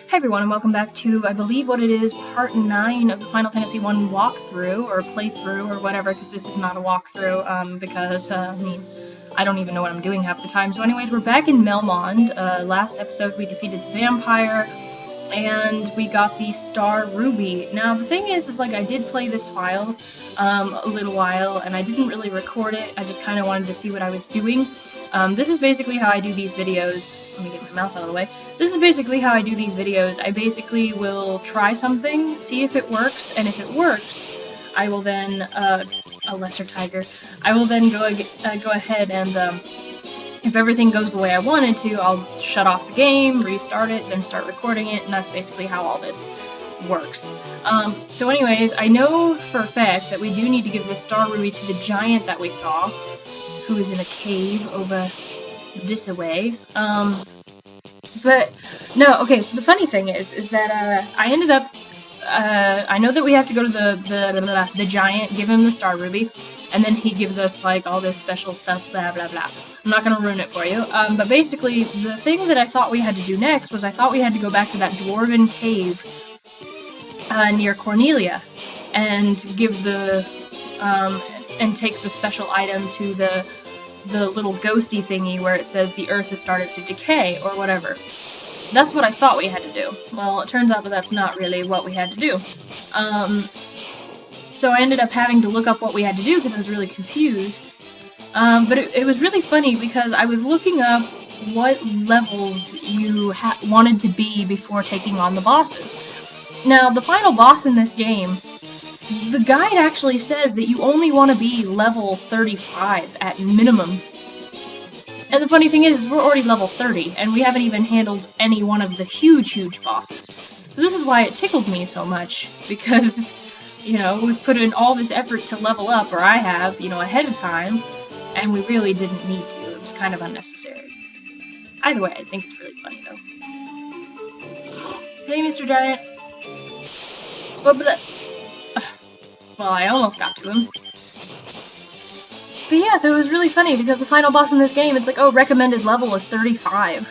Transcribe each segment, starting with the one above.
Hey everyone, and welcome back to, I believe what it is, part 9 of the Final Fantasy 1 walkthrough, or playthrough, or whatever, because this is not a walkthrough, because, I don't even know what I'm doing half the time. So anyways, we're back in Melmond. Last episode we defeated the vampire, and we got the Star Ruby. Now, the thing is like, I did play this file, a little while, and I didn't really record it. I just kind of wanted to see what I was doing. This is basically how I do these videos. Let me get my mouse out of the way. This is basically how I do these videos. I basically will try something, see if it works, and if it works, I will then, a lesser tiger, I will then go ahead and, if everything goes the way I wanted to, I'll shut off the game, restart it, then start recording it, and that's basically how all this works. So anyways, I know for a fact that we do need to give this Star Ruby to the giant that we saw, who is in a cave over this away. But, no, okay, so the funny thing is that, I ended up, I know that we have to go to the giant, give him the Star Ruby, and then he gives us, like, all this special stuff, blah, blah, blah. I'm not gonna ruin it for you, but basically, the thing that I thought we had to do next was I thought we had to go back to that dwarven cave, near Cornelia, and give the, and take the special item to the little ghosty thingy where it says the earth has started to decay, or whatever. That's what I thought we had to do. Well, it turns out that that's not really what we had to do. So I ended up having to look up what we had to do because I was really confused. But it was really funny because I was looking up what levels you wanted to be before taking on the bosses. Now, the final boss in this game, the guide actually says that you only want to be level 35 at minimum. And the funny thing is, we're already level 30, and we haven't even handled any one of the huge bosses. So this is why it tickled me so much, because, you know, we've put in all this effort to level up, or I have, you know, ahead of time, and we really didn't need to. It was kind of unnecessary. Either way, I think it's really funny, though. Hey, Mr. Giant. Well, I almost got to him. But yeah, so it was really funny because the final boss in this game, it's like, oh, recommended level is 35.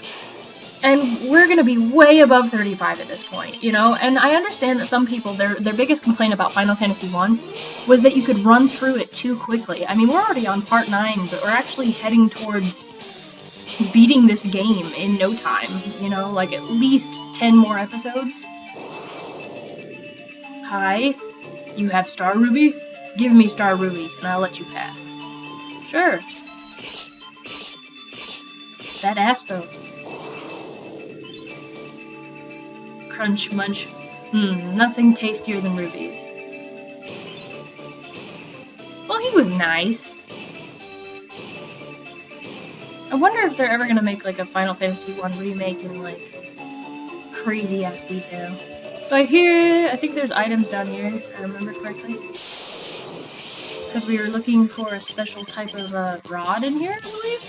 And we're gonna be way above 35 at this point, you know? And I understand that some people, their biggest complaint about Final Fantasy 1 was that you could run through it too quickly. I mean, we're already on part 9, but we're actually heading towards beating this game in no time, you know? Like, at least 10 more episodes. Hi? You have Star Ruby? Give me Star Ruby, and I'll let you pass. Sure. That ass, though. Crunch, munch. Nothing tastier than rubies. Well, he was nice. I wonder if they're ever gonna make, like, a Final Fantasy 1 remake in, like, crazy-ass detail. So I think there's items down here, if I remember correctly. Because we were looking for a special type of rod in here, I believe?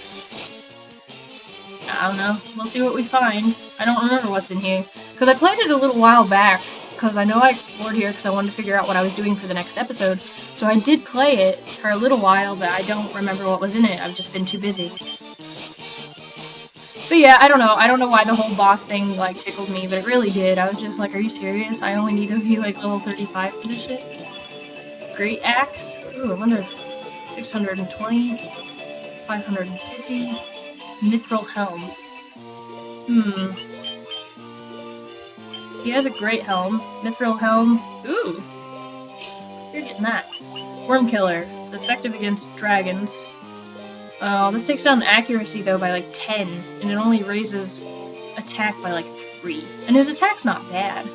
I don't know. We'll see what we find. I don't remember what's in here. Because I played it a little while back, because I know I explored here because I wanted to figure out what I was doing for the next episode. So I did play it for a little while, but I don't remember what was in it. I've just been too busy. But yeah, I don't know. I don't know why the whole boss thing, like, tickled me, but it really did. I was just like, are you serious? I only need to be, like, level 35 for this shit? Great Axe? Ooh, I wonder if 620, 550, Mithril Helm. He has a great helm. Mithril Helm. Ooh. You're getting that. Worm Killer. It's effective against dragons. Oh, this takes down accuracy, though, by, like, 10, and it only raises attack by, like, 3. And his attack's not bad.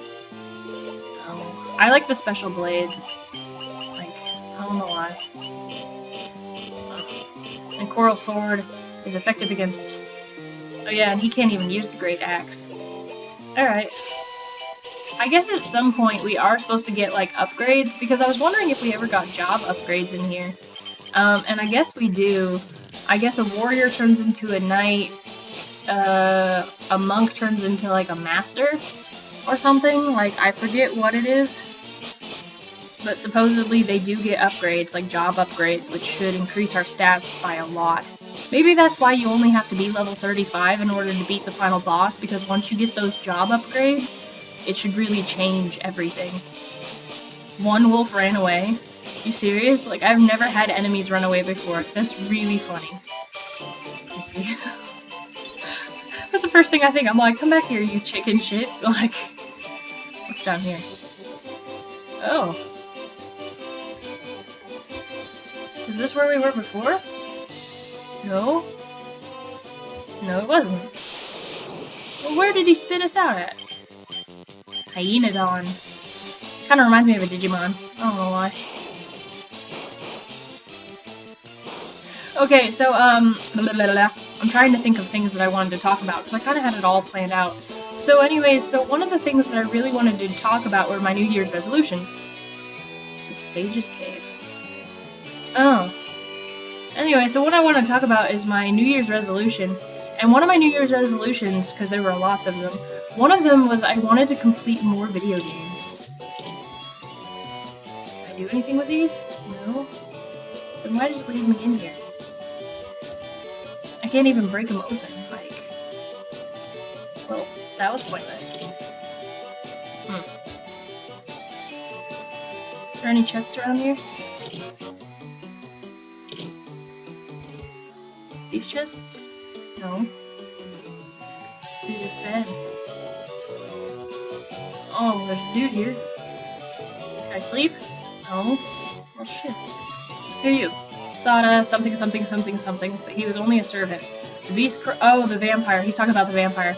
Oh, I like the special blades. I don't know why. And Coral Sword is effective against... Oh yeah, and he can't even use the Great Axe. Alright. I guess at some point we are supposed to get, like, upgrades, because I was wondering if we ever got job upgrades in here. And I guess we do. I guess a warrior turns into a knight, a monk turns into, like, a master, or something. Like, I forget what it is. But supposedly they do get upgrades, like job upgrades, which should increase our stats by a lot. Maybe that's why you only have to be level 35 in order to beat the final boss, because once you get those job upgrades, it should really change everything. One wolf ran away. You serious? Like, I've never had enemies run away before. That's really funny. You see? That's the first thing I think. I'm like, come back here, you chicken shit. Like, what's down here? Oh. Is this where we were before? No? No, it wasn't. Well, where did he spit us out at? Hyenodon. Kinda reminds me of a Digimon. I don't know why. Okay, so, I'm trying to think of things that I wanted to talk about, because I kinda had it all planned out. So anyways, so one of the things that I really wanted to talk about were my New Year's resolutions. The Sage's Cave. Oh. Anyway, so what I want to talk about is my New Year's resolution. And one of my New Year's resolutions, because there were lots of them, one of them was I wanted to complete more video games. Can I do anything with these? No? Then why just leave me in here? I can't even break them open, like... Well, that was pointless. Is there any chests around here? These chests? No. These are beds. Oh, there's a dude here. Can I sleep? No. Well, shit. Here you. Sada, something, something, something, something. But he was only a servant. The beast oh, the vampire. He's talking about the vampire.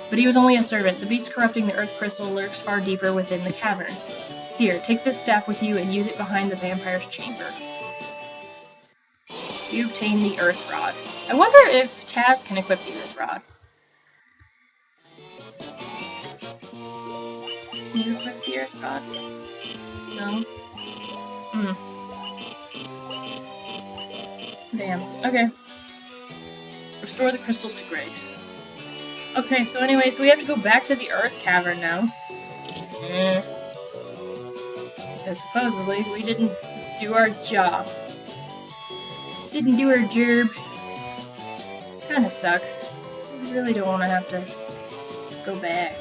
But he was only a servant. The beast corrupting the earth crystal lurks far deeper within the cavern. Here, take this staff with you and use it behind the vampire's chamber. You obtain the earth rod. I wonder if Taz can equip the earth rod. Can you equip the earth rod? No? Damn. Okay. Restore the crystals to grace. Okay, so anyway, so we have to go back to the earth cavern now. Because supposedly we didn't do our job. Didn't do our job. Kinda sucks. I really don't want to have to go back.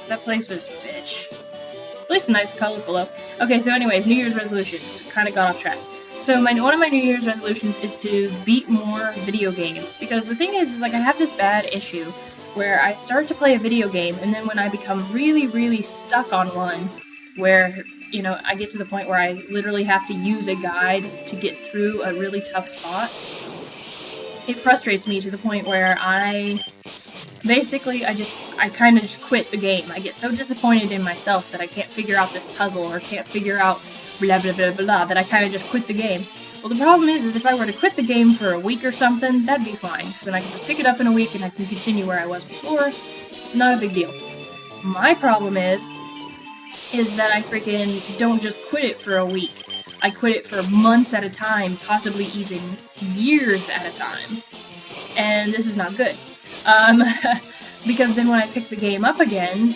That place was bitch. This place is nice, colorful though. Okay, so anyways, New Year's resolutions. Kinda got off track. So one of my New Year's resolutions is to beat more video games. Because the thing is like I have this bad issue where I start to play a video game and then when I become really, really stuck on one, where, you know, I get to the point where I literally have to use a guide to get through a really tough spot, it frustrates me to the point where I kind of just quit the game. I get so disappointed in myself that I can't figure out this puzzle or can't figure out blah blah blah blah that I kind of just quit the game. Well, the problem is if I were to quit the game for a week or something, that'd be fine. So then I can just pick it up in a week and I can continue where I was before. Not a big deal. My problem is that I freaking don't just quit it for a week. I quit it for months at a time, possibly even years at a time. And this is not good. Because then when I pick the game up again,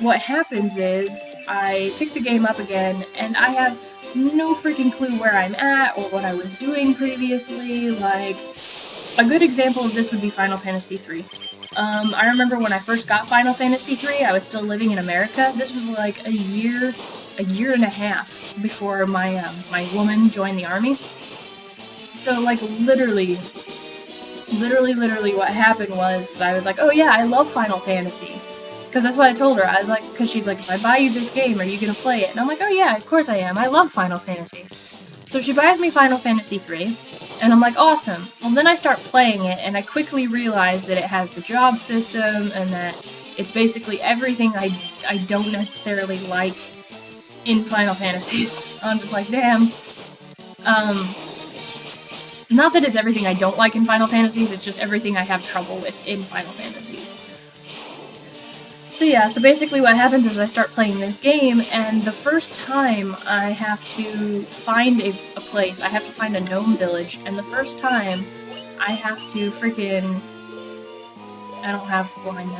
what happens is I pick the game up again and I have no freaking clue where I'm at or what I was doing previously. Like, a good example of this would be Final Fantasy III. I remember when I first got Final Fantasy III, I was still living in America. This was like a year and a half before my woman joined the army. So like literally what happened was I was like, oh yeah, I love Final Fantasy. Because that's what I told her. I was like, because she's like, if I buy you this game, are you gonna play it? And I'm like, oh yeah, of course I am. I love Final Fantasy. So she buys me Final Fantasy III. And I'm like, awesome. Well, then I start playing it, and I quickly realize that it has the job system, and that it's basically everything I don't necessarily like in Final Fantasies. I'm just like, damn. Not that it's everything I don't like in Final Fantasies, it's just everything I have trouble with in Final Fantasies. So yeah, so basically what happens is I start playing this game, and the first time I have to find a place, I have to find a gnome village, and the first time I have to freaking... I don't have blind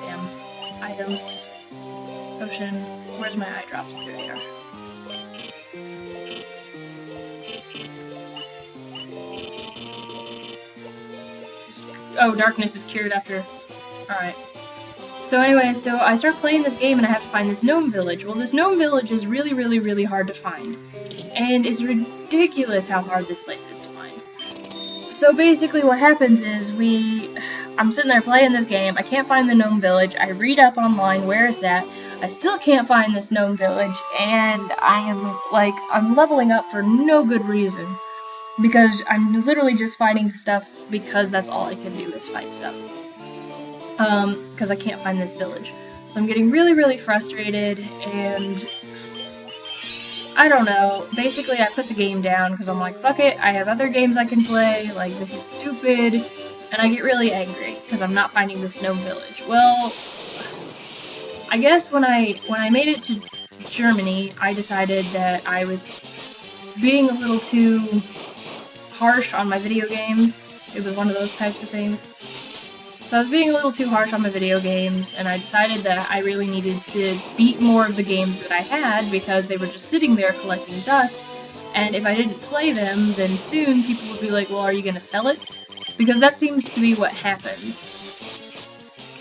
damn items. Potion. Where's my eye drops? Here they are. Oh, darkness is cured after... Alright. So anyway, so I start playing this game and I have to find this gnome village. Well, this gnome village is really, really, really hard to find. And it's ridiculous how hard this place is to find. So basically what happens is I'm sitting there playing this game, I can't find the gnome village, I read up online where it's at, I still can't find this gnome village, and I'm leveling up for no good reason. Because I'm literally just fighting stuff because that's all I can do is fight stuff. Because I can't find this village. So I'm getting really, really frustrated, and I don't know. Basically, I put the game down because I'm like, fuck it, I have other games I can play, like, this is stupid, and I get really angry because I'm not finding this gnome village. Well, I guess when I made it to Germany, I decided that I was being a little too harsh on my video games. It was one of those types of things. So I was being a little too harsh on my video games, and I decided that I really needed to beat more of the games that I had because they were just sitting there collecting dust, and if I didn't play them, then soon people would be like, well, are you gonna sell it? Because that seems to be what happens.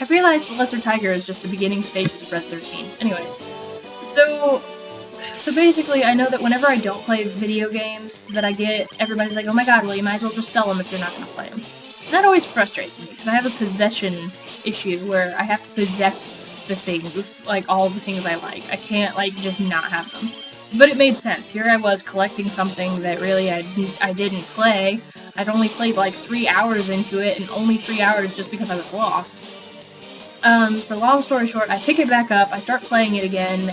I realized the Lesser Tiger is just the beginning stages of Red 13. Anyways, so basically, I know that whenever I don't play video games, that everybody's like, oh my god, well, you might as well just sell them if you're not gonna play them. And that always frustrates me, because I have a possession issue where I have to possess the things, like all the things I like. I can't, like, just not have them. But it made sense. Here I was collecting something that really I didn't play. I'd only played like 3 hours into it, and only 3 hours just because I was lost. So long story short, I pick it back up, I start playing it again,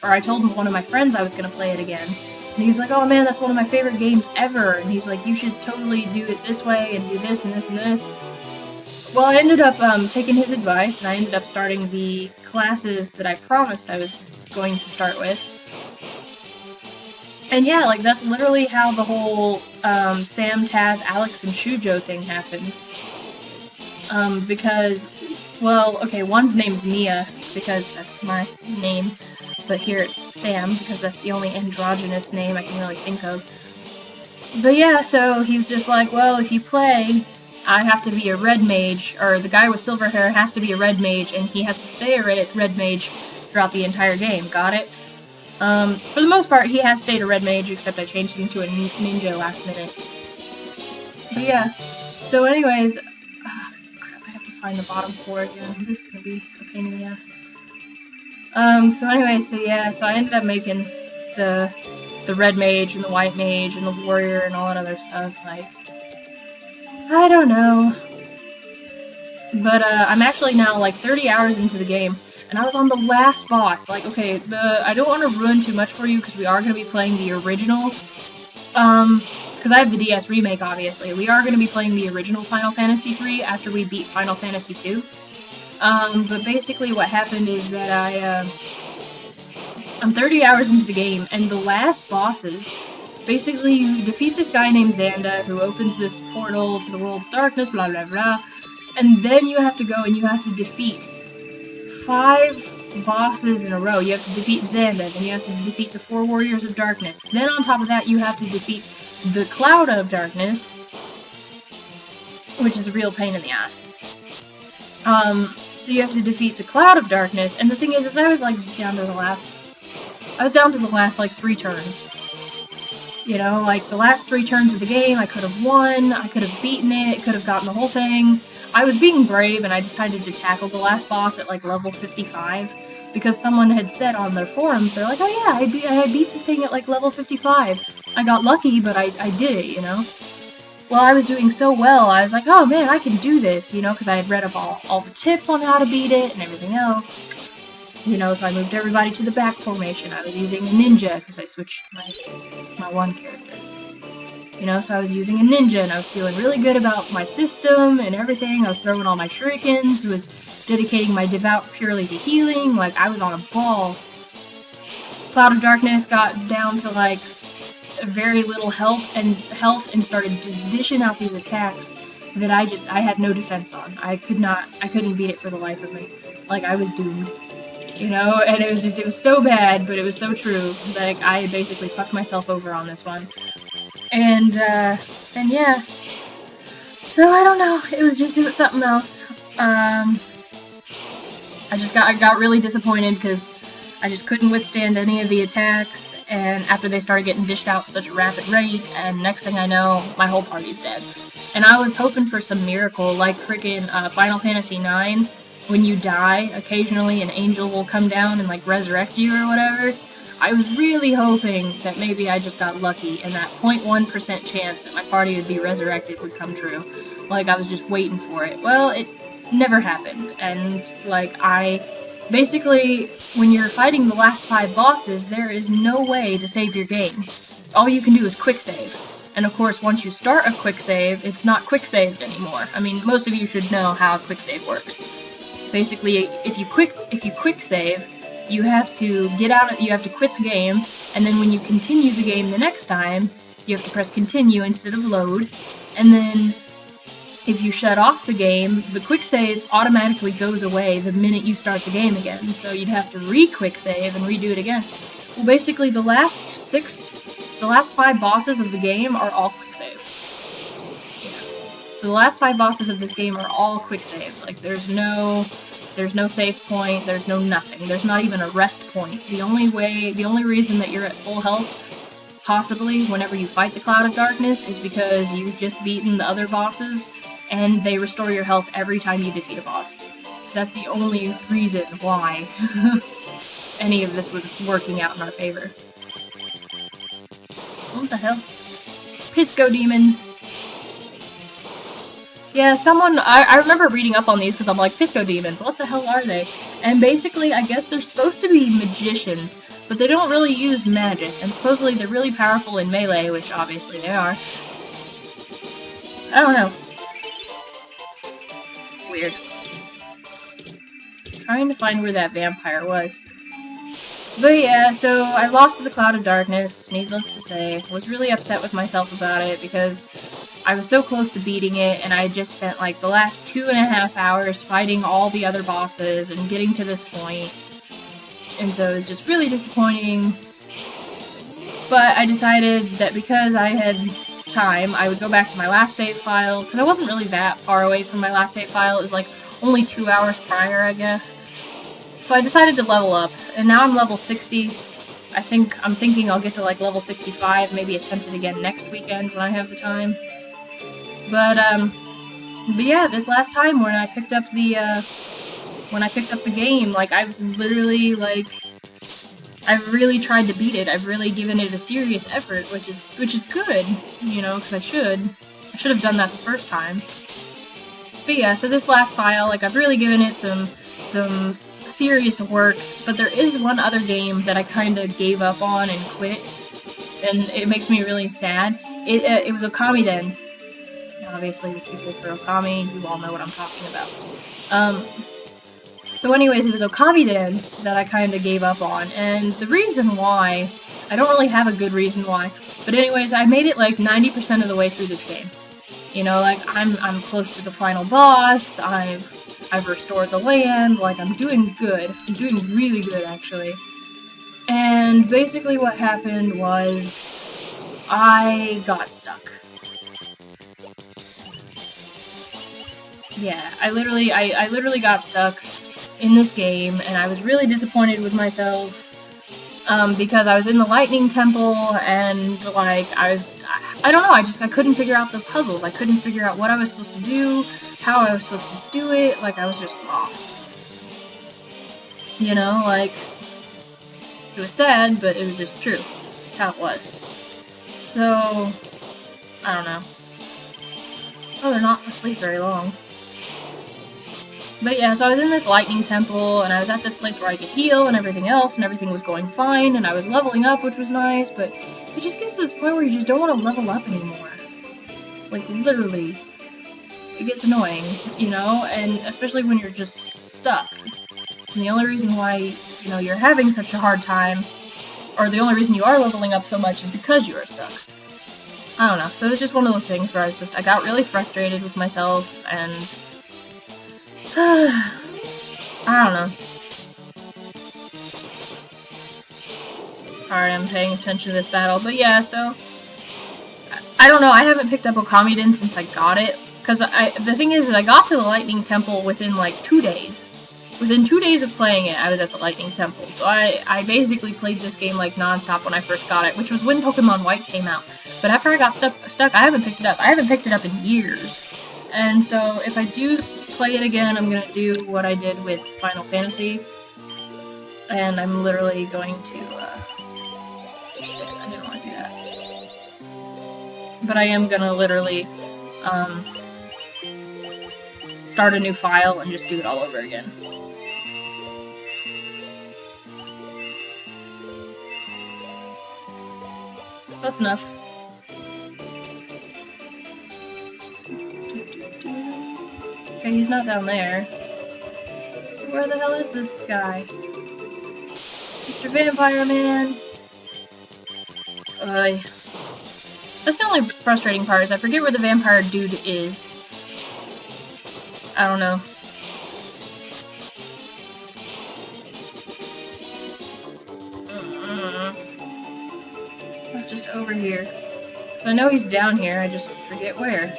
or I told one of my friends I was gonna play it again. And he's like, oh man, that's one of my favorite games ever, and he's like, you should totally do it this way, and do this, and this, and this. Well, I ended up taking his advice, and I ended up starting the classes that I promised I was going to start with. And yeah, like, that's literally how the whole Sam, Taz, Alex, and Shujo thing happened. Because, well, okay, one's name's Mia, because that's my name, but here it's Sam, because that's the only androgynous name I can really think of. But yeah, so he's just like, well, if you play, I have to be a red mage, or the guy with silver hair has to be a red mage, and he has to stay a red mage throughout the entire game, got it? For the most part, he has stayed a red mage, except I changed him to a ninja last minute. But yeah, so anyways, I have to find the bottom floor again. This is gonna be a pain in the ass. So anyways, so yeah, so I ended up making the red mage and the white mage and the warrior and all that other stuff, like, I don't know. But, I'm actually now, like, 30 hours into the game, and I was on the last boss. Like, okay, I don't want to ruin too much for you, because we are going to be playing the original, because I have the DS remake, obviously. We are going to be playing the original Final Fantasy III after we beat Final Fantasy II. But basically what happened is that I'm 30 hours into the game, and the last bosses, basically you defeat this guy named Xanda, who opens this portal to the world of darkness, blah blah blah, and then you have to go and you have to defeat 5 bosses in a row. You have to defeat Xanda, then you have to defeat the 4 Warriors of Darkness. Then on top of that, you have to defeat the Cloud of Darkness, which is a real pain in the ass. So you have to defeat the Cloud of Darkness, and the thing is I was like down to the last like 3 turns. You know, like the last 3 turns of the game, I could have won, I could have beaten it, could have gotten the whole thing. I was being brave, and I decided to tackle the last boss at like level 55, because someone had said on their forums, they're like, oh yeah, I beat the thing at like level 55. I got lucky, but I did it, you know? Well, I was doing so well, I was like, oh man, I can do this, you know, because I had read up all the tips on how to beat it and everything else. You know, so I moved everybody to the back formation. I was using a ninja, because I switched my one character. You know, so I was using a ninja, and I was feeling really good about my system and everything. I was throwing all my shurikens, I was dedicating my devout purely to healing, like, I was on a ball. Cloud of Darkness got down to, like, very little health and started just dishing out these attacks that I had no defense on. I couldn't beat it for the life of me. Like, I was doomed. You know, and it was so bad, but it was so true. Like, I basically fucked myself over on this one. And yeah. So, I don't know, it was something else. I got really disappointed because I just couldn't withstand any of the attacks, and after they started getting dished out at such a rapid rate, and next thing I know, my whole party's dead. And I was hoping for some miracle, like frickin' Final Fantasy IX, when you die, occasionally an angel will come down and like resurrect you or whatever. I was really hoping that maybe I just got lucky and that 0.1% chance that my party would be resurrected would come true. Like, I was just waiting for it. Well, it never happened, and like, basically, when you're fighting the last 5 bosses, there is no way to save your game. All you can do is quick save. And of course, once you start a quick save, it's not quick saved anymore. I mean, most of you should know how a quick save works. Basically, if you quick save, you have to you have to quit the game, and then when you continue the game the next time, you have to press continue instead of load, and then if you shut off the game, the quick save automatically goes away the minute you start the game again, so you'd have to re-quick save and redo it again. Well, basically, the last 5 bosses of the game are all quick save. Yeah. So the last 5 bosses of this game are all quick save. Like, there's no save point, there's no nothing. There's not even a rest point. The only reason that you're at full health, possibly, whenever you fight the Cloud of Darkness, is because you've just beaten the other bosses, and they restore your health every time you defeat a boss. That's the only reason why any of this was working out in our favor. What the hell? Pisco demons. Yeah, I remember reading up on these because I'm like, Pisco demons, what the hell are they? And basically, I guess they're supposed to be magicians, but they don't really use magic, and supposedly they're really powerful in melee, which obviously they are. I don't know. Weird. Trying to find where that vampire was. But yeah, so I lost to the Cloud of Darkness, needless to say. Was really upset with myself about it because I was so close to beating it, and I had just spent like the last 2.5 hours fighting all the other bosses and getting to this point. And so it was just really disappointing. But I decided that because I had time, I would go back to my last save file, because I wasn't really that far away from my last save file. It was like only 2 hours prior, I guess. So I decided to level up, and now I'm level 60. I'm thinking I'll get to like level 65, maybe attempt it again next weekend when I have the time. But yeah, this last time when I picked up the game, like, I've really tried to beat it. I've really given it a serious effort, which is good, you know, because I should have done that the first time. But yeah, so this last file, like, I've really given it some serious work, but there is one other game that I kind of gave up on and quit, and it makes me really sad. It was Okami Den. Obviously the sequel for Okami, you all know what I'm talking about. So anyways, it was Okami Den that I kind of gave up on, and the reason why, I don't really have a good reason why, but anyways, I made it like 90% of the way through this game. You know, like, I'm close to the final boss, I've restored the land, like, I'm doing good. I'm doing really good, actually. And basically what happened was, I got stuck. Yeah, I literally got stuck in this game, and I was really disappointed with myself, because I was in the Lightning Temple, and, like, I don't know, I couldn't figure out the puzzles. I couldn't figure out what I was supposed to do, how I was supposed to do it, like, I was just lost. You know, like, it was sad, but it was just true. That's how it was. So, I don't know. Oh, they're not asleep very long. But yeah, so I was in this Lightning Temple, and I was at this place where I could heal and everything else, and everything was going fine, and I was leveling up, which was nice, but it just gets to this point where you just don't want to level up anymore. Like, literally. It gets annoying, you know, and especially when you're just stuck. And the only reason why, you know, you're having such a hard time, or the only reason you are leveling up so much is because you are stuck. I don't know, so it's just one of those things where I got really frustrated with myself, and I don't know. Sorry, I'm paying attention to this battle, but yeah, so I don't know, I haven't picked up Okami Den since I got it, because the thing is I got to the Lightning Temple within like 2 days. within 2 days of playing it, I was at the Lightning Temple. So I basically played this game like non-stop when I first got it, which was when Pokemon White came out. But after I got stuck, I haven't picked it up. I haven't picked it up in years. And so if I do play it again, I'm gonna do what I did with Final Fantasy. And I'm literally going to, shit, I didn't want to do that. But I am gonna literally, start a new file and just do it all over again. That's enough. Okay, he's not down there. Where the hell is this guy? Mr. Vampire Man! That's the only frustrating part, is I forget where the vampire dude is. I don't know. That's just over here. So I know he's down here, I just forget where.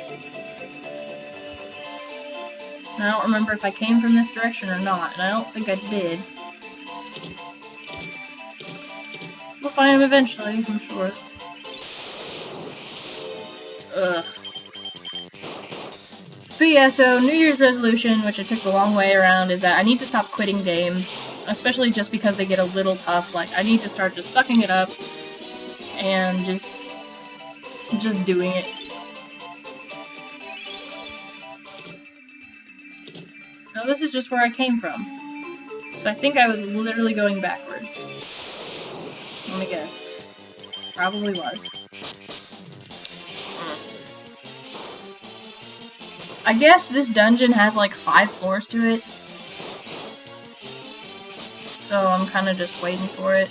And I don't remember if I came from this direction or not, and I don't think I did. We'll find him eventually, I'm sure. Ugh. But yeah, so New Year's resolution, which I took the long way around, is that I need to stop quitting games, especially just because they get a little tough. Like, I need to start just sucking it up and just doing it. Now this is just where I came from. So I think I was literally going backwards. Let me guess. Probably was. I guess this dungeon has like 5 floors to it. So I'm kind of just waiting for it.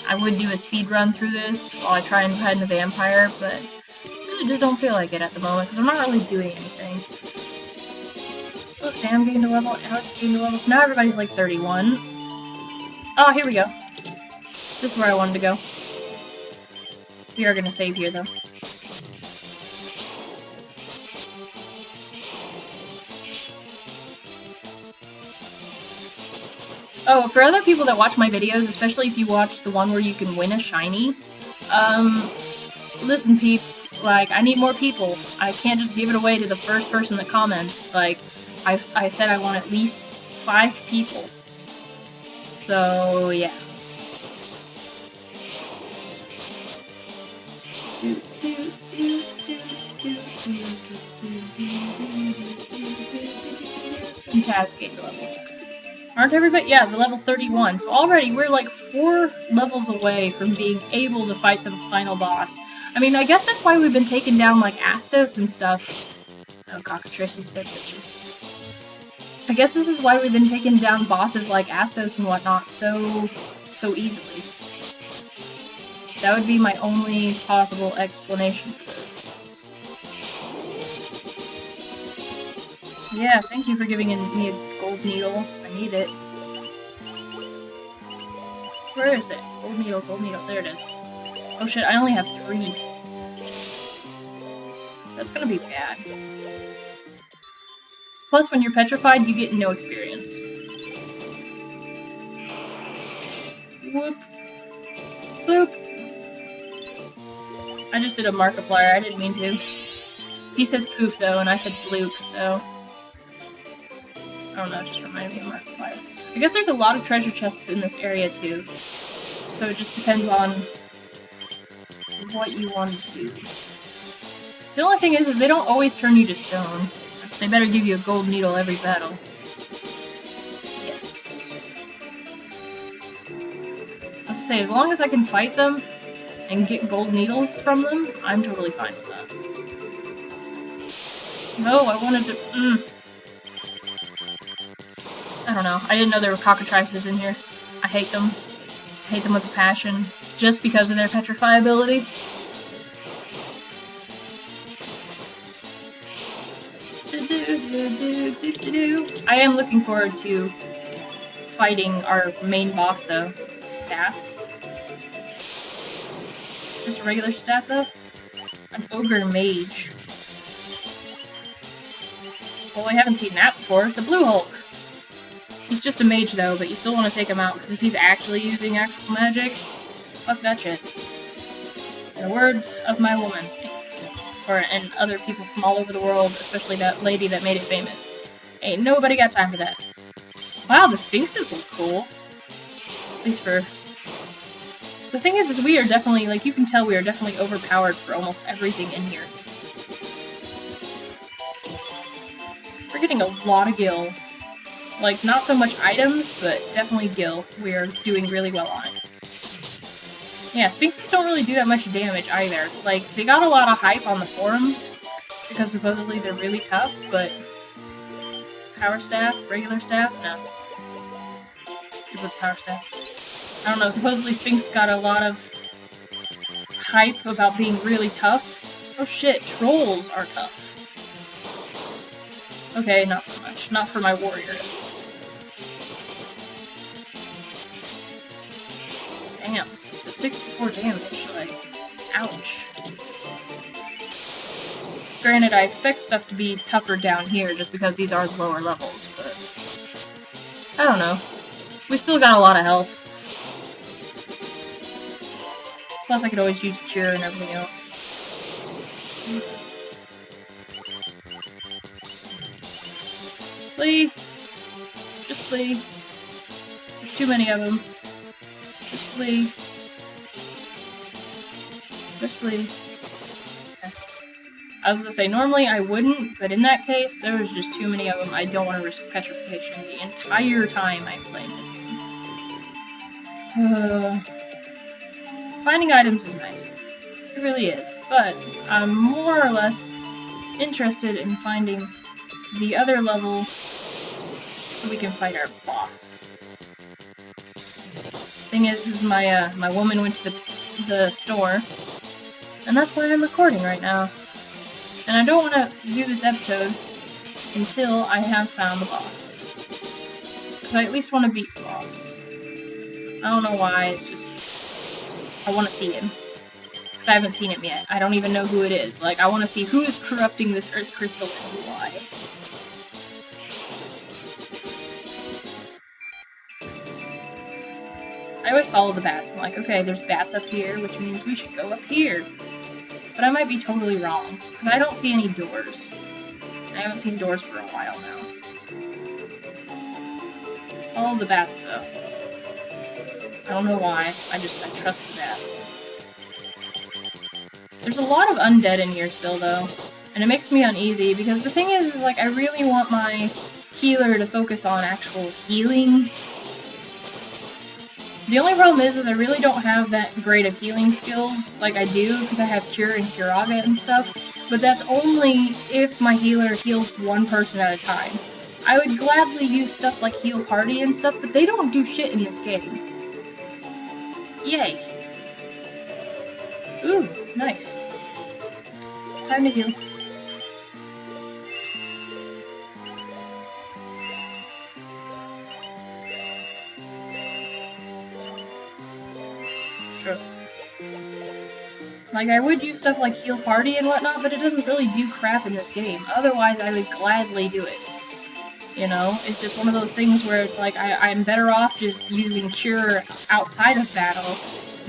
I would do a speed run through this while I try and find the vampire, but I really just don't feel like it at the moment because I'm not really doing anything. Oh, Sam gained a level, Alex gained a level. So now everybody's like 31. Oh, here we go. This is where I wanted to go. We are gonna save here though. Oh, for other people that watch my videos, especially if you watch the one where you can win a shiny, listen peeps, like, I need more people. I can't just give it away to the first person that comments. Like, I said I want at least 5 people. So, yeah. And Cascade level. Aren't everybody? Yeah, the level 31. So already we're like 4 levels away from being able to fight the final boss. I mean, I guess that's why we've been taking down like Astos and stuff. Oh, cockatrices, they're bitches. I guess this is why we've been taking down bosses like Astos and whatnot so easily. That would be my only possible explanation for this. Yeah, thank you for giving me a gold needle. I need it. Where is it? Gold needle, there it is. Oh shit, I only have 3. That's gonna be bad. Plus, when you're petrified, you get no experience. Whoop. Bloop. I just did a Markiplier, I didn't mean to. He says poof though, and I said bloop, so... I don't know, it just reminded me of Markiplier. I guess there's a lot of treasure chests in this area too. So it just depends on what you want to do. The only thing is they don't always turn you to stone. They better give you a gold needle every battle. Yes. I was to say, as long as I can fight them and get gold needles from them, I'm totally fine with that. No, I wanted to... I don't know. I didn't know there were cockatrices in here. I hate them. I hate them with a passion. Just because of their petrify ability. I am looking forward to fighting our main boss though. Staff. Just a regular staff though? An ogre mage. Well, we haven't seen that before. It's a Blue Hulk. He's just a mage, though, but you still want to take him out, because if he's actually using actual magic, fuck that shit. In the words of my woman, and other people from all over the world, especially that lady that made it famous. Ain't nobody got time for that. Wow, the Sphinxes look cool. At least for... The thing is we are definitely, like, you can tell we are definitely overpowered for almost everything in here. We're getting a lot of gil. Like, not so much items, but definitely gil. We are doing really well on it. Yeah, Sphinxes don't really do that much damage either. Like, they got a lot of hype on the forums, because supposedly they're really tough, but... Power staff? Regular staff? No. Give it power staff. I don't know, supposedly Sphinx got a lot of hype about being really tough. Oh shit, trolls are tough. Okay, not so much. Not for my warrior, at least. Damn. 64 damage, like, ouch. Granted, I expect stuff to be tougher down here just because these are lower levels, but... I don't know. We still got a lot of health. Plus, I could always use cure and everything else. Flee! Just flee. There's too many of them. Just flee. Just flee. Okay. I was gonna say, normally I wouldn't, but in that case, there was just too many of them. I don't want to risk petrification the entire time I'm playing this game. Finding items is nice. It really is. But I'm more or less interested in finding the other level so we can fight our boss. Thing is my my woman went to the store, and that's why I'm recording right now. And I don't want to do this episode until I have found the boss. Because I at least want to beat the boss. I don't know why, it's just... I want to see him. Because I haven't seen him yet. I don't even know who it is. Like, I want to see who is corrupting this earth crystal and why. I always follow the bats. I'm like, okay, there's bats up here, which means we should go up here. But I might be totally wrong, because I don't see any doors. I haven't seen doors for a while now. Follow the bats, though. I don't know why, I trust the bats. There's a lot of undead in here still, though, and it makes me uneasy, because the thing is like, I really want my healer to focus on actual healing. The only problem is I really don't have that great of healing skills like I do, because I have Cure and Curaga and stuff, but that's only if my healer heals one person at a time. I would gladly use stuff like Heal Party and stuff, but they don't do shit in this game. Yay. Ooh, nice. Time to heal. Like, I would use stuff like Heal Party and whatnot, but it doesn't really do crap in this game. Otherwise, I would gladly do it. You know? It's just one of those things where it's like, I'm better off just using Cure outside of battle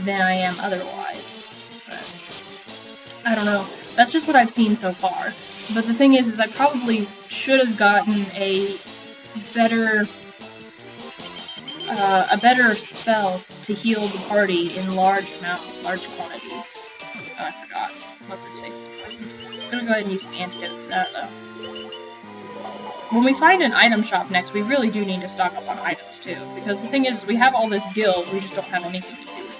than I am otherwise. But, I don't know. That's just what I've seen so far. But the thing is I probably should have gotten a better spell to heal the party in large amounts, large quantities. Oh, I forgot. What's his face? I'm gonna go ahead and use an antidote for that, though. When we find an item shop next, we really do need to stock up on items, too. Because the thing is, we have all this gil, we just don't have anything to do with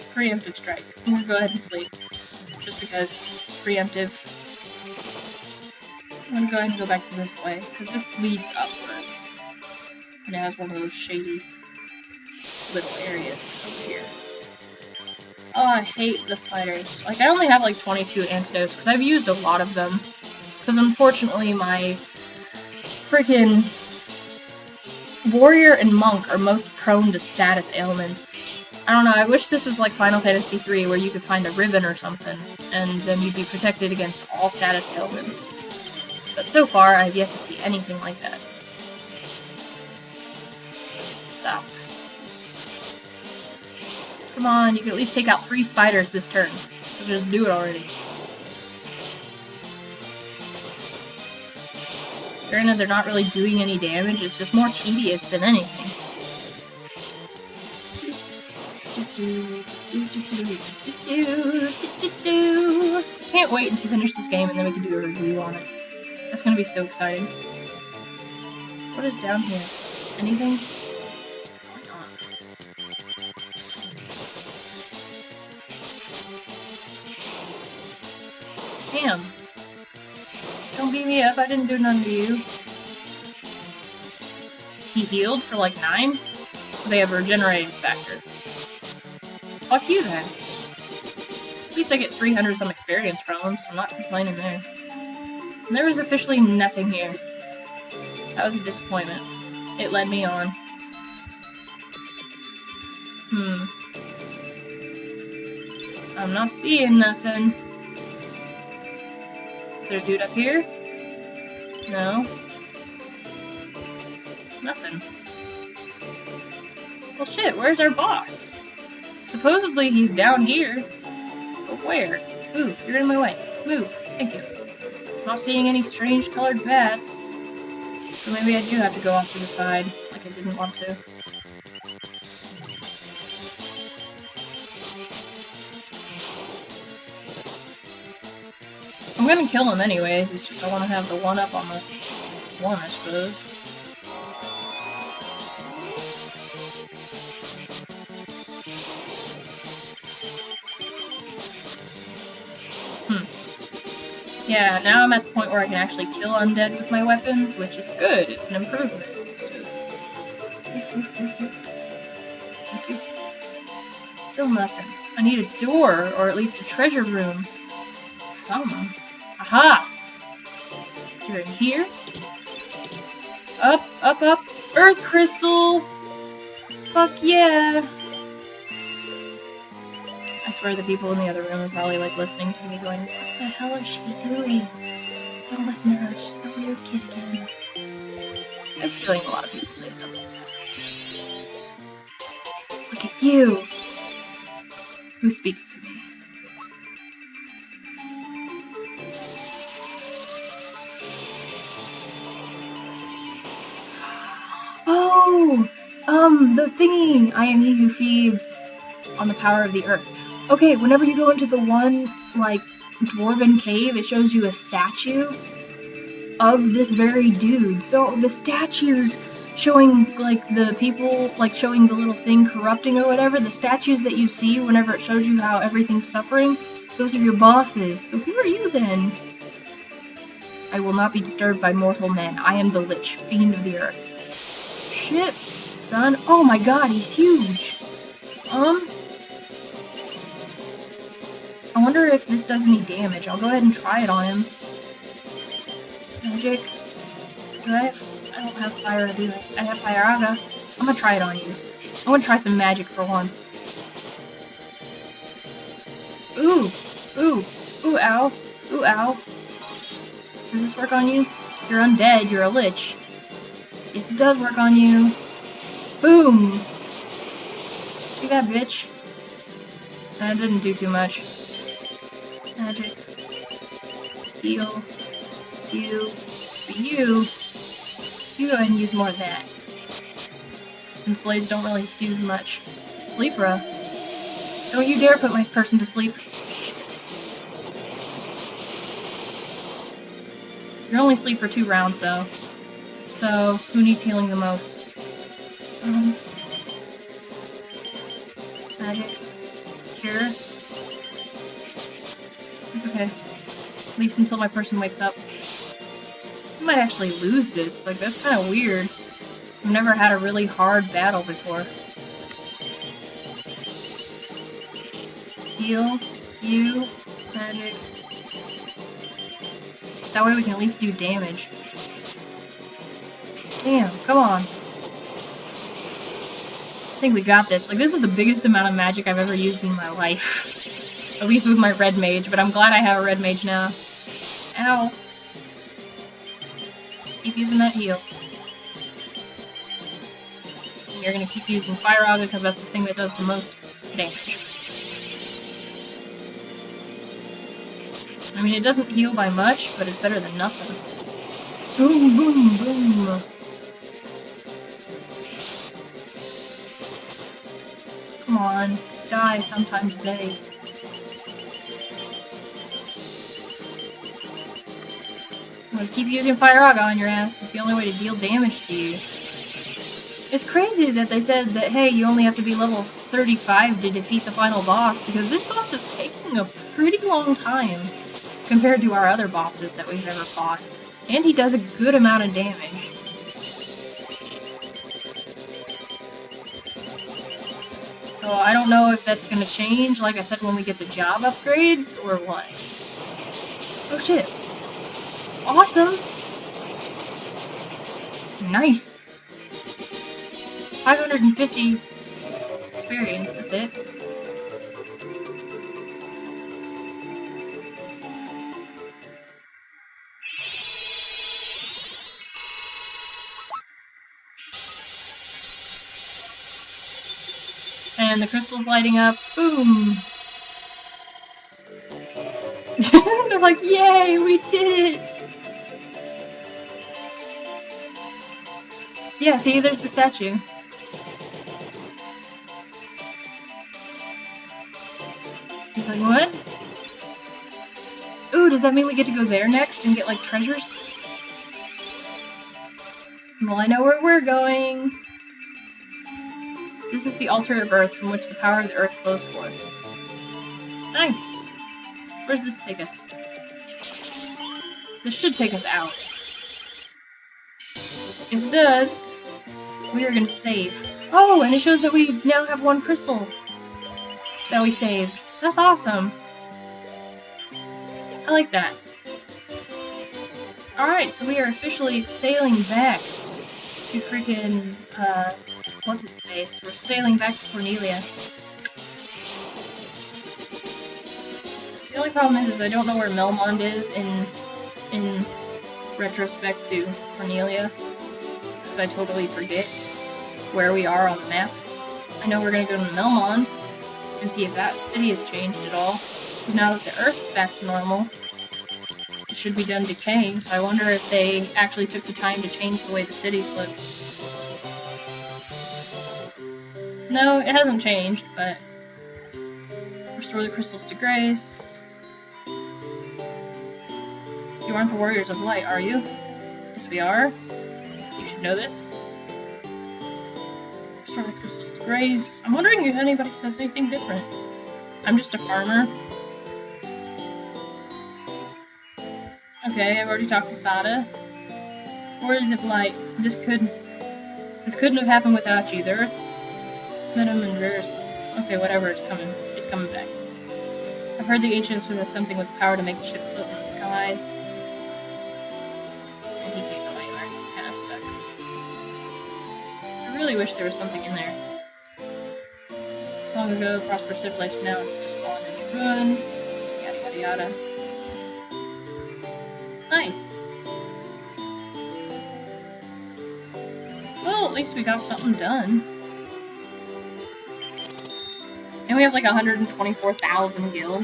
it. Preemptive strike. I'm gonna go ahead and flee. Just because preemptive. I'm gonna go ahead and go back to this way, because this leads upwards. And it has one of those shady little areas over here. Oh, I hate the spiders. Like, I only have like 22 antidotes, because I've used a lot of them. Because unfortunately my freaking warrior and monk are most prone to status ailments I don't know, I wish this was like Final Fantasy III, where you could find a ribbon or something, and then you'd be protected against all status ailments. But so far, I've yet to see anything like that. Stop. Come on, you can at least take out 3 spiders this turn. So just do it already. Granted, they're not really doing any damage, it's just more tedious than anything. Can't wait until we finish this game and then we can do a review on it. That's gonna be so exciting. What is down here? Anything? Damn. Don't beat me up, I didn't do none to you. He healed for like 9? So they have a regenerating factor. Fuck you then. At least I get 300 some experience from them, so I'm not complaining there. And there was officially nothing here. That was a disappointment. It led me on. I'm not seeing nothing. Is there a dude up here? No. Nothing. Well shit, where's our boss? Supposedly he's down here. But where? Move, you're in my way. Move, thank you. Not seeing any strange colored bats. So maybe I do have to go off to the side, like I didn't want to. I'm gonna kill him anyways, it's just I want to have the 1-up on the one, I suppose. Yeah, now I'm at the point where I can actually kill undead with my weapons, which is good, it's an improvement. It's just... Still nothing. I need a door, or at least a treasure room. Some. Aha! You're in here. Up, up, up! Earth crystal! Fuck yeah! I swear the people in the other room are probably like listening to me going, what the hell is she doing? Don't listen to her, she's the weird kid again. I have a feeling a lot of people say stuff like that. Look at you! Who speaks to me? Oh! The thingy! I am he who feeds on the power of the earth. Okay, whenever you go into the one, like, dwarven cave, it shows you a statue of this very dude. So the statues showing, like, the people, like, showing the little thing corrupting or whatever, the statues that you see whenever it shows you how everything's suffering, those are your bosses. So who are you then? I will not be disturbed by mortal men. I am the Lich, fiend of the earth. Shit, son. Oh my god, he's huge. I wonder if this does any damage. I'll go ahead and try it on him. Magic. Do I don't have fire, do I? I have Fire-Aga. I'm gonna try it on you. I wanna try some magic for once. Ooh! Ooh! Ooh, ow! Ooh, ow! Does this work on you? You're undead, you're a Lich. Yes, it does work on you. Boom! See that, bitch? That didn't do too much. Magic. Heal. You. You. You go ahead and use more of that. Since blades don't really do much. Sleepra. Don't you dare put my person to sleep. You're only asleep for 2 rounds though. So, who needs healing the most? Magic. Cure. It's okay. At least until my person wakes up. I might actually lose this. Like, that's kind of weird. I've never had a really hard battle before. Heal. You. Magic. That way we can at least do damage. Damn, come on. think we got this. Like, this is the biggest amount of magic I've ever used in my life. At least with my red mage, but I'm glad I have a red mage now. Ow. Keep using that heal. And you're gonna keep using Fire Auga because that's the thing that does the most damage. I mean, it doesn't heal by much, but it's better than nothing. Boom, boom, boom. Come on, die sometime today. I'm gonna keep using Fire Auga on your ass. It's the only way to deal damage to you. It's crazy that they said that, hey, you only have to be level 35 to defeat the final boss, because this boss is taking a pretty long time compared to our other bosses that we've ever fought. And he does a good amount of damage. So I don't know if that's gonna change, like I said, when we get the job upgrades, or what. Oh shit. Awesome! Nice! 550 experience, that's it. And the crystal's lighting up. Boom! They're like, yay, we did it! Yeah, see, there's the statue. He's like, what? Ooh, does that mean we get to go there next and get, like, treasures? Well, I know where we're going. This is the altar of Earth from which the power of the Earth flows forth. Nice! Where does this take us? This should take us out. Yes, it does. We are gonna save. Oh, and it shows that we now have one crystal that we saved. That's awesome. I like that. Alright, so we are officially sailing back to freaking, what's its face? We're sailing back to Cornelia. The only problem is I don't know where Melmond is in retrospect to Cornelia. Because I totally forget where we are on the map. I know we're gonna go to Melmond and see if that city has changed at all. Because now that the Earth's back to normal, it should be done decaying, so I wonder if they actually took the time to change the way the cities look. No, it hasn't changed, but... Restore the crystals to grace. You aren't the warriors of light, are you? Yes, we are. You should know this. Restore the crystals to grace. I'm wondering if anybody says anything different. I'm just a farmer. Okay, I've already talked to Sada. Warriors of light. This couldn't have happened without you. The Earth, Smitham, and Rarest. Okay, whatever, it's coming. It's coming back. I've heard the ancients possess something with power to make the ship float in the sky. And he can't go anywhere. He's kind of stuck. I really wish there was something in there. Long ago, prosperous civilization, now it's just fallen into ruin. Yada yada yada. Nice. Well, at least we got something done. And we have like 124,000 gil.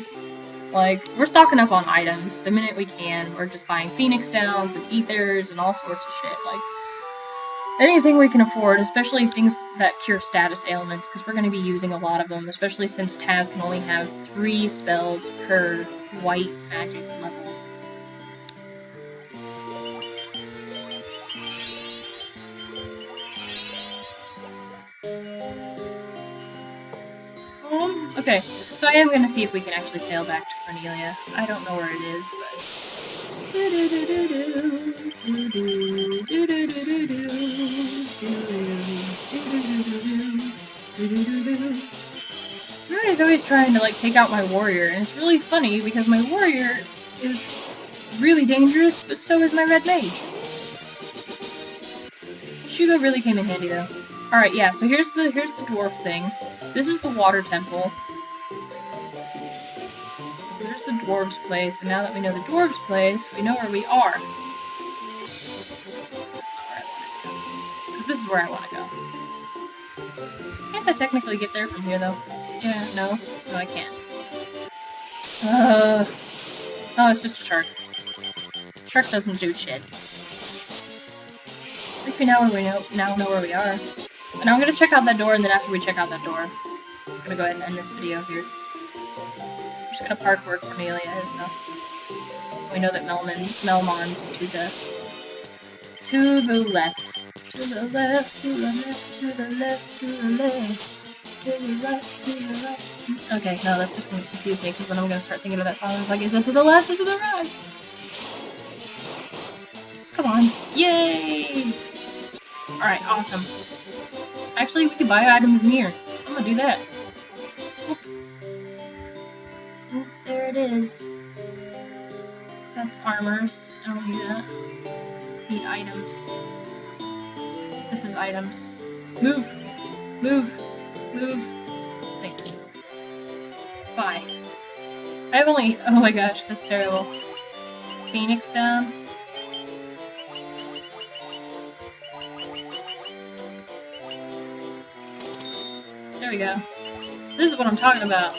Like, we're stocking up on items the minute we can. We're just buying Phoenix Downs and Ethers and all sorts of shit. Like, anything we can afford, especially things that cure status ailments, because we're going to be using a lot of them, especially since Taz can only have 3 spells per white magic level. Okay, so I am going to see if we can actually sail back to Cornelia. I don't know where it is, but... Everybody's always trying to, like, take out my warrior, and it's really funny because my warrior is really dangerous, but so is my red mage. Shujo really came in handy, though. Alright, yeah, so here's the dwarf thing. This is the water temple. So there's the dwarves' place, and now that we know the dwarves' place, we know where we are. Because this is where I want to go. Can't I technically get there from here, though? Yeah, no. No, I can't. Oh, it's just a shark. Shark doesn't do shit. At least we now know where we are. And I'm gonna check out that door, and then after we check out that door, I'm gonna go ahead and end this video here. I'm just gonna park where Cornelia is now. We know that Melmon's to the left. To the left. To the left, to the left, to the left, to the left. To the right, to the right. Okay, no, that's just gonna confuse me, because then I'm gonna start thinking of that song. It's like, is it to the left or to the right? Come on. Yay! Alright, awesome. Actually, we could buy items in here. I'm gonna do that. Oop. Oop, there it is. That's armors. I don't need that. Need items. This is items. Move! Move! Move! Thanks. Bye. I have only— oh my gosh, that's terrible. Phoenix down. There we go. This is what I'm talking about.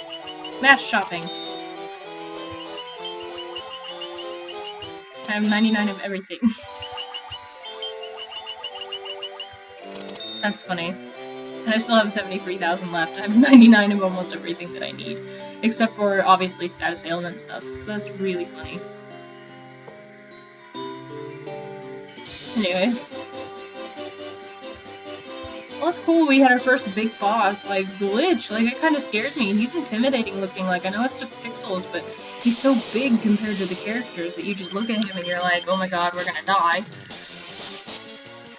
Mass shopping. I have 99 of everything. That's funny. And I still have 73,000 left. I have 99 of almost everything that I need. Except for, obviously, status ailment stuff. So that's really funny. Anyways. Well, that's cool. We had our first big boss, like, Glitch. Like, it kind of scared me. He's intimidating looking. Like, I know it's just pixels, but he's so big compared to the characters that you just look at him and you're like, oh my god, we're gonna die.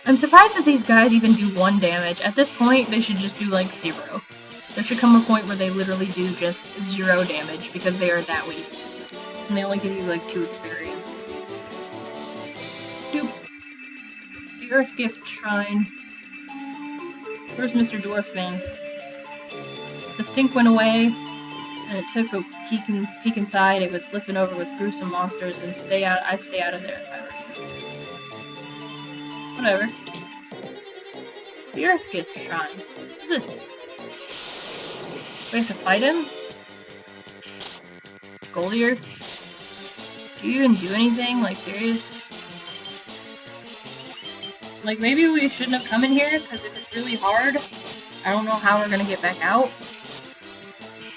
I'm surprised that these guys even do 1 damage. At this point, they should just do, like, 0. There should come a point where they literally do just 0 damage, because they are that weak. And they only give you, like, 2 experience. Doop. The Earth Gift Shrine. Where's Mr. Dwarfman? The stink went away, and it took a peek inside. It was slipping over with gruesome monsters, and I'd stay out of there if I were you. Whatever. The Earth Gift Shrine. What's this? We have to fight him? Scoldier? Do you even do anything? Like, serious? Like, maybe we shouldn't have come in here, because if it's really hard, I don't know how we're gonna get back out.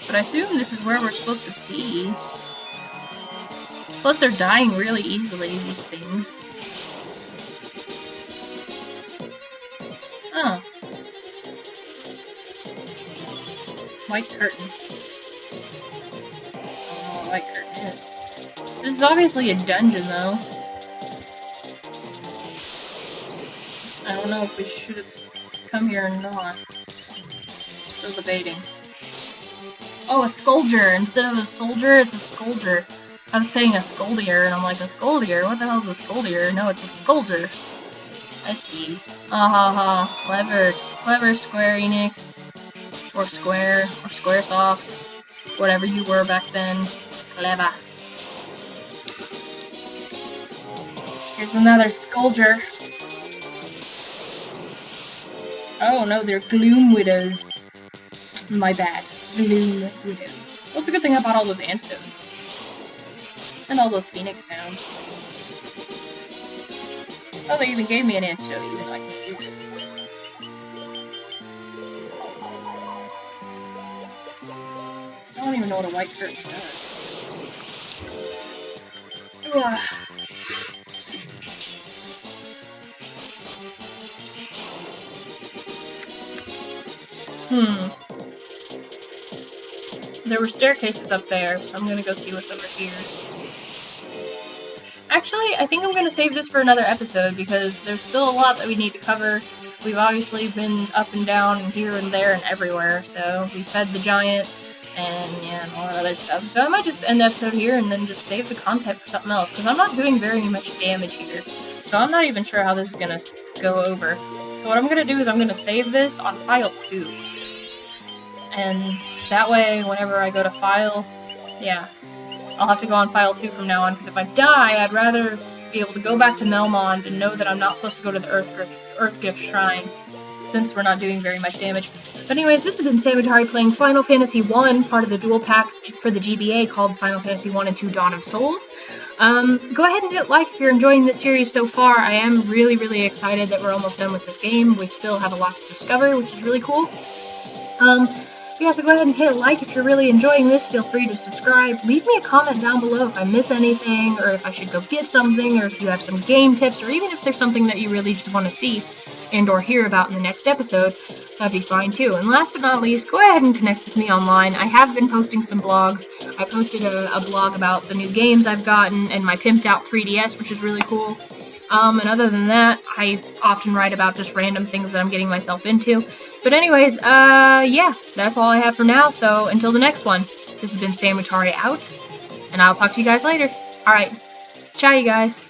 But I assume this is where we're supposed to be. Plus, they're dying really easily, these things. Oh. White curtain. I don't know what white curtain is. This is obviously a dungeon, though. I don't know if we should have come here or not. Still debating. Oh, a Scoldier! Instead of a soldier, it's a Scoldier. I was saying a Scoldier, and I'm like, a Scoldier? What the hell is a Scoldier? No, it's a Scoldier. I see. Ah ha ha. Clever. Clever, Square Enix. Or Square. Or Squaresoft. Whatever you were back then. Clever. Here's another Scoldier. Oh no, they're Gloom Widows. My bad. Gloom Widows. What's a good thing about all those antidotes? And all those Phoenix sounds. Oh, they even gave me an antidote, even though I can't use it. I don't even know what a white curtain does. Ugh. There were staircases up there, so I'm gonna go see what's over here. Actually, I think I'm gonna save this for another episode, because there's still a lot that we need to cover. We've obviously been up and down and here and there and everywhere, so we fed the giant, and yeah, and all that other stuff. So I might just end the episode here and then just save the content for something else, because I'm not doing very much damage here. So I'm not even sure how this is gonna go over. So what I'm gonna do is I'm gonna save this on file 2. And that way, whenever I go to file, yeah, I'll have to go on file 2 from now on, because if I die, I'd rather be able to go back to Melmond and know that I'm not supposed to go to the Earth Gift Shrine, since we're not doing very much damage. But anyways, this has been Samatari playing Final Fantasy 1, part of the dual pack for the GBA called Final Fantasy 1 and 2 Dawn of Souls. Go ahead and hit like if you're enjoying this series so far. I am really, really excited that we're almost done with this game. We still have a lot to discover, which is really cool. Yeah, so go ahead and hit like if you're really enjoying this. Feel free to subscribe. Leave me a comment down below if I miss anything, or if I should go get something, or if you have some game tips, or even if there's something that you really just want to see and or hear about in the next episode. That'd be fine too. And last but not least, go ahead and connect with me online. I have been posting some blogs. I posted a blog about the new games I've gotten and my pimped out 3DS, which is really cool. And other than that, I often write about just random things that I'm getting myself into. But anyways, yeah, that's all I have for now. So until the next one, this has been Samatari out, and I'll talk to you guys later. Alright, ciao you guys.